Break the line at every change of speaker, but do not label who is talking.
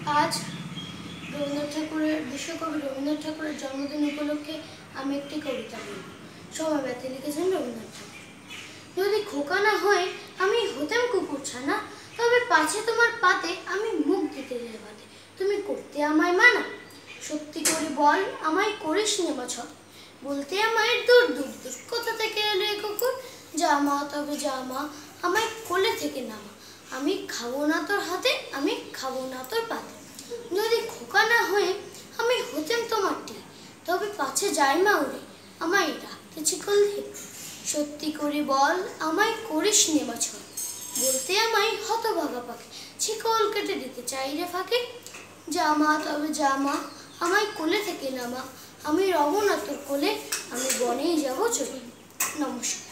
আজ বিশ্বকবি রবীন্দ্রনাথ ঠাকুরের জন্মদিন উপলক্ষে আমি একটি কবিতা বলব। সময় ব্যথা লিখেছেন রবীন্দ্রনাথ ঠাকুর। যদি খোকা না হয়ে আমি হতাম কুকুরছানা, তবে পাছে তোমার পাতে আমি মুখ দিতে যাবাতে। তুমি করতে আমায় মানা, সত্যি করে বল আমায় করিস নে বছর। বলতে আমায় দূর দূর দূর কোথা থেকে এলো এ কুকুর। জামা তবে জামা আমায় কোলে থেকে নামা, আমি খাবো না তোর হাতে, আমি খাবো না তোর পাতে। যদি খোকা না হয়ে আমি হতেম তোমার টিয়া, তবে পাছে যাই মা উড়ে আমায় রাখতে ছিকল দিয়ে। সত্যি করে বল আমায় করিস নে বছর। বলতে আমায় হতভাগা পাখি, ছিকল কেটে দিতে চাই রে ফাঁকে। জামা তবে জামা আমায় কোলে থেকে নামা, আমি রব না তোর কোলে, আমি বনেই যাবো চলে। নমস্কার।